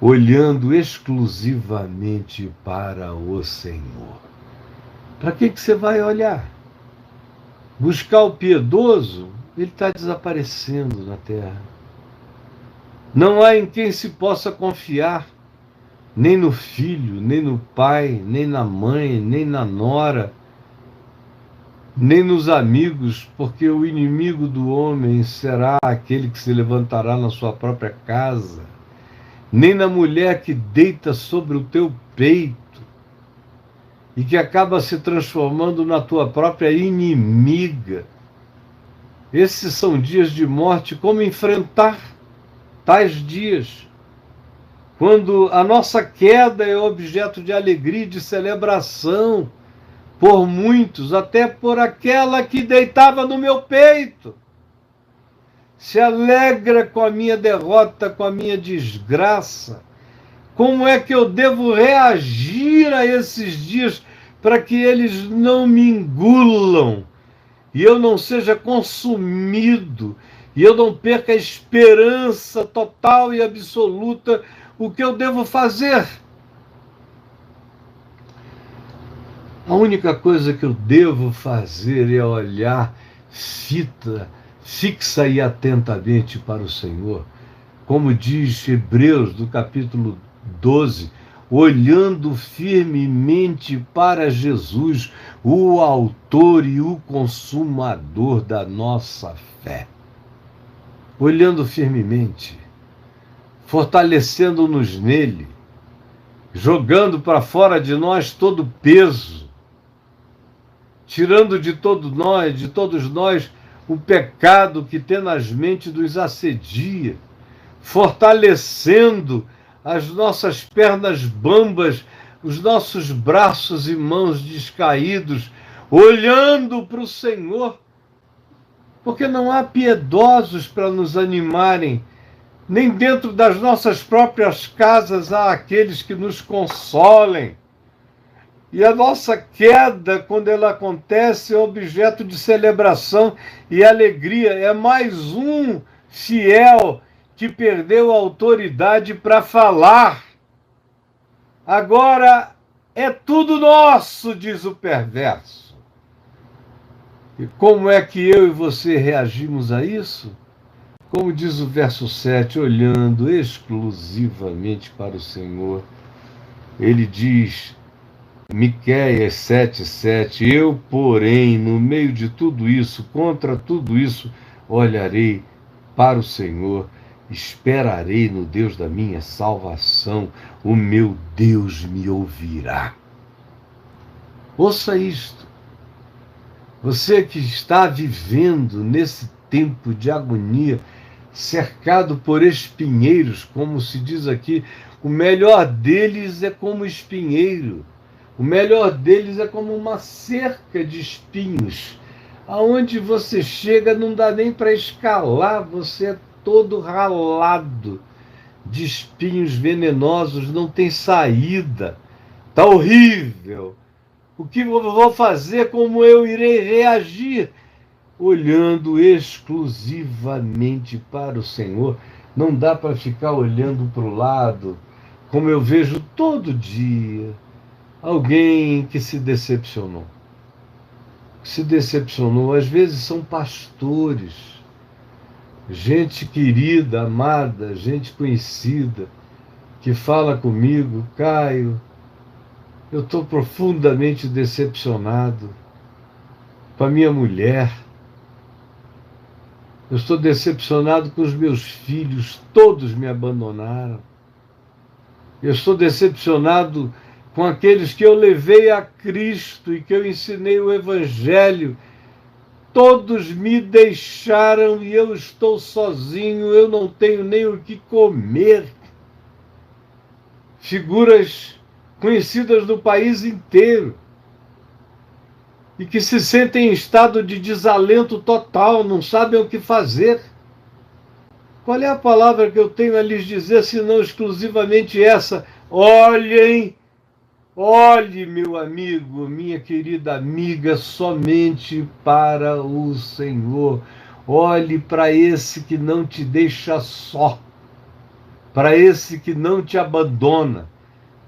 olhando exclusivamente para o Senhor. Para que você vai olhar? Buscar o piedoso, ele está desaparecendo na terra. Não há em quem se possa confiar, nem no filho, nem no pai, nem na mãe, nem na nora, nem nos amigos, porque o inimigo do homem será aquele que se levantará na sua própria casa, nem na mulher que deita sobre o teu peito e que acaba se transformando na tua própria inimiga. Esses são dias de morte. Como enfrentar tais dias? Quando a nossa queda é objeto de alegria e de celebração por muitos, até por aquela que deitava no meu peito. Se alegra com a minha derrota, com a minha desgraça. Como é que eu devo reagir a esses dias para que eles não me engulam e eu não seja consumido e eu não perca a esperança total e absoluta? O que eu devo fazer? A única coisa que eu devo fazer é olhar fixa e atentamente para o Senhor. Como diz Hebreus, do capítulo 12, olhando firmemente para Jesus, o autor e o consumador da nossa fé. Olhando firmemente, fortalecendo-nos nele, jogando para fora de nós todo o peso, tirando de todos nós, o pecado que tenazmente nos assedia, fortalecendo as nossas pernas bambas, os nossos braços e mãos descaídos, olhando para o Senhor, porque não há piedosos para nos animarem, nem dentro das nossas próprias casas há aqueles que nos consolem. E a nossa queda, quando ela acontece, é objeto de celebração e alegria. É mais um fiel que perdeu a autoridade para falar. Agora é tudo nosso, diz o perverso. E como é que eu e você reagimos a isso? Como diz o verso 7, olhando exclusivamente para o Senhor. Ele diz, Miqueias 7,7, eu, porém, no meio de tudo isso, contra tudo isso, olharei para o Senhor, esperarei no Deus da minha salvação, o meu Deus me ouvirá. Ouça isto. Você que está vivendo nesse tempo de agonia, cercado por espinheiros, como se diz aqui, o melhor deles é como espinheiro. O melhor deles é como uma cerca de espinhos. Aonde você chega não dá nem para escalar, você é todo ralado de espinhos venenosos, não tem saída. Está horrível. O que eu vou fazer? Como eu irei reagir? Olhando exclusivamente para o Senhor. Não dá para ficar olhando para o lado, como eu vejo todo dia. Alguém que se decepcionou. Às vezes são pastores, gente querida, amada, gente conhecida, que fala comigo, Caio, eu estou profundamente decepcionado com a minha mulher, eu estou decepcionado com os meus filhos, todos me abandonaram, eu estou decepcionado com aqueles que eu levei a Cristo e que eu ensinei o Evangelho. Todos me deixaram e eu estou sozinho, eu não tenho nem o que comer. Figuras conhecidas no país inteiro e que se sentem em estado de desalento total, não sabem o que fazer. Qual é a palavra que eu tenho a lhes dizer, senão exclusivamente essa? Olhe, meu amigo, minha querida amiga, somente para o Senhor. Olhe para esse que não te deixa só, para esse que não te abandona,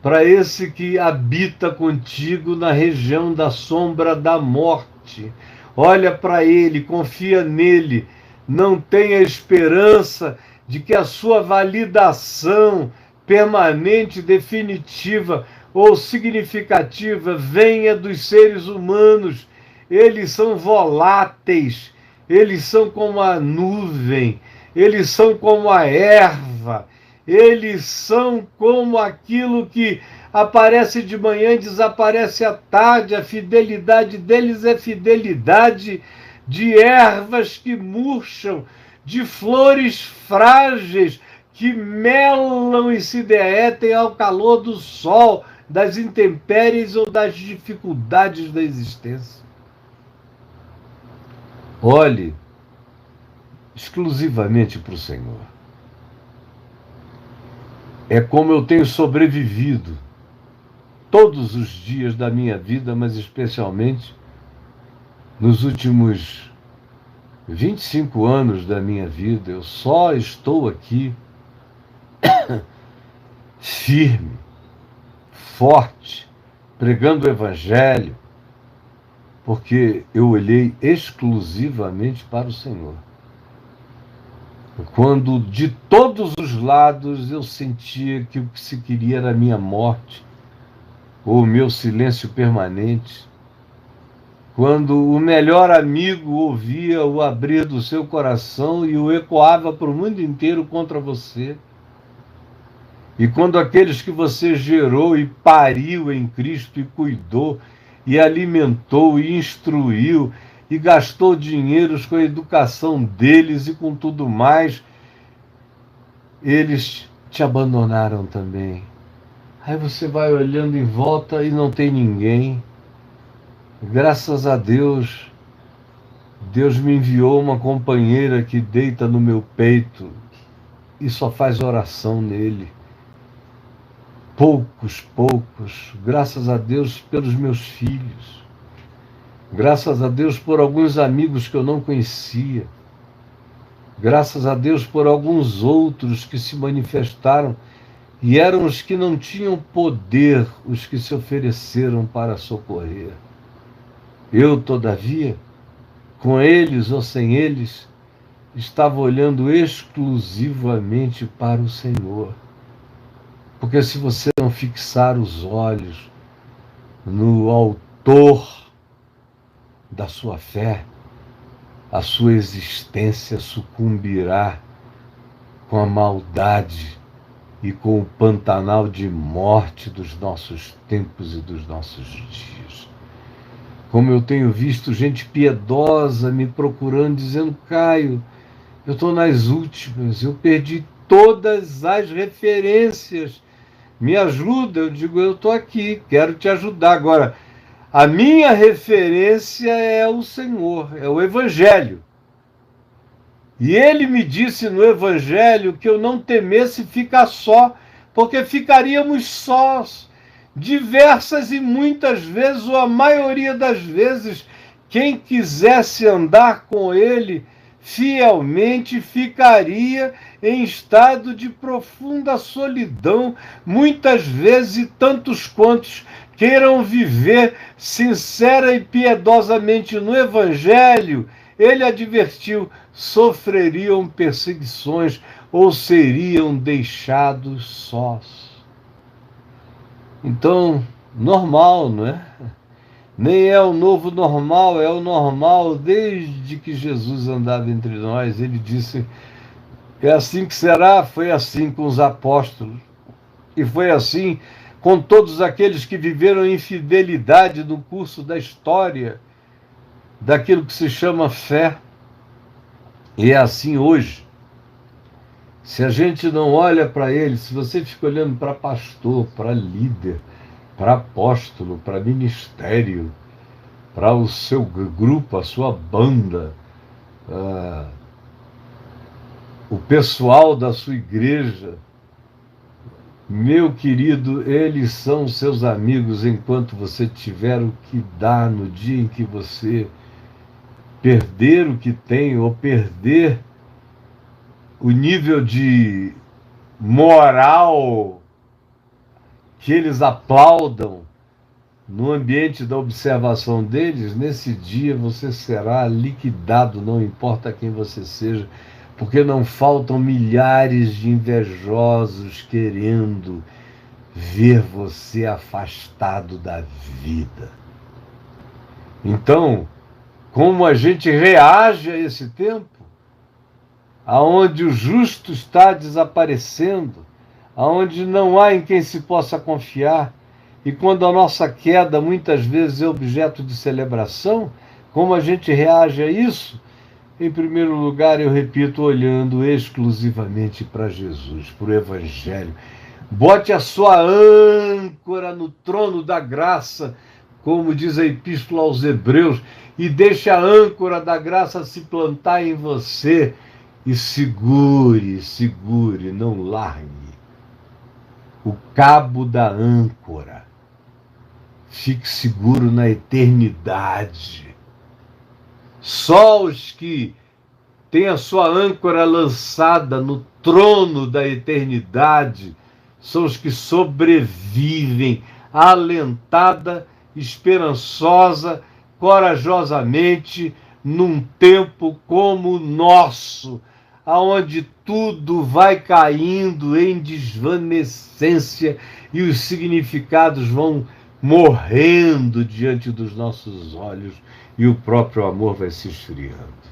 para esse que habita contigo na região da sombra da morte. Olha para ele, confia nele, não tenha esperança de que a sua validação permanente, definitiva ou significativa venha dos seres humanos. Eles são voláteis, eles são como a nuvem, eles são como a erva, eles são como aquilo que aparece de manhã e desaparece à tarde. A fidelidade deles é fidelidade de ervas que murcham, de flores frágeis que melam e se derretem ao calor do sol, das intempéries ou das dificuldades da existência. Olhe exclusivamente para o Senhor. É como eu tenho sobrevivido todos os dias da minha vida, mas especialmente nos últimos 25 anos da minha vida. Eu só estou aqui firme, forte, pregando o Evangelho, porque eu olhei exclusivamente para o Senhor. Quando de todos os lados eu sentia que o que se queria era a minha morte, ou o meu silêncio permanente, quando o melhor amigo ouvia o abrir do seu coração e o ecoava para o mundo inteiro contra você, e quando aqueles que você gerou e pariu em Cristo e cuidou e alimentou e instruiu e gastou dinheiros com a educação deles e com tudo mais, eles te abandonaram também. Aí você vai olhando em volta e não tem ninguém. Graças a Deus, Deus me enviou uma companheira que deita no meu peito e só faz oração nele. Poucos, graças a Deus pelos meus filhos. Graças a Deus por alguns amigos que eu não conhecia. Graças a Deus por alguns outros que se manifestaram e eram os que não tinham poder, os que se ofereceram para socorrer. Eu, todavia, com eles ou sem eles, estava olhando exclusivamente para o Senhor. Porque se você não fixar os olhos no autor da sua fé, a sua existência sucumbirá com a maldade e com o pantanal de morte dos nossos tempos e dos nossos dias. Como eu tenho visto gente piedosa me procurando, dizendo: Caio, eu estou nas últimas, eu perdi todas as referências, me ajuda. Eu digo: eu estou aqui, quero te ajudar. Agora, a minha referência é o Senhor, é o Evangelho. E ele me disse no Evangelho que eu não temesse ficar só, porque ficaríamos sós. Diversas e muitas vezes, ou a maioria das vezes, quem quisesse andar com ele fielmente ficaria em estado de profunda solidão, muitas vezes, e tantos quantos queiram viver sincera e piedosamente no Evangelho, ele advertiu, sofreriam perseguições ou seriam deixados sós. Então, normal, não é? Nem é o novo normal, é o normal desde que Jesus andava entre nós. Ele disse: é assim que será. Foi assim com os apóstolos. E foi assim com todos aqueles que viveram em fidelidade no curso da história, daquilo que se chama fé. E é assim hoje. Se a gente não olha para ele, se você fica olhando para pastor, para líder, para apóstolo, para ministério, para o seu grupo, a sua banda, o pessoal da sua igreja, meu querido, eles são seus amigos enquanto você tiver o que dar. No dia em que você perder o que tem ou perder o nível de moral que eles aplaudam no ambiente da observação deles, nesse dia você será liquidado, não importa quem você seja, porque não faltam milhares de invejosos querendo ver você afastado da vida. Então, como a gente reage a esse tempo, aonde o justo está desaparecendo, aonde não há em quem se possa confiar, e quando a nossa queda muitas vezes é objeto de celebração, como a gente reage a isso? Em primeiro lugar, eu repito, olhando exclusivamente para Jesus, para o Evangelho. Bote a sua âncora no trono da graça, como diz a Epístola aos Hebreus, e deixe a âncora da graça se plantar em você, e segure, segure, não largue o cabo da âncora. Fique seguro na eternidade. Só os que têm a sua âncora lançada no trono da eternidade são os que sobrevivem alentada, esperançosa, corajosamente, num tempo como o nosso, aonde tudo vai caindo em desvanecência e os significados vão morrendo diante dos nossos olhos e o próprio amor vai se esfriando.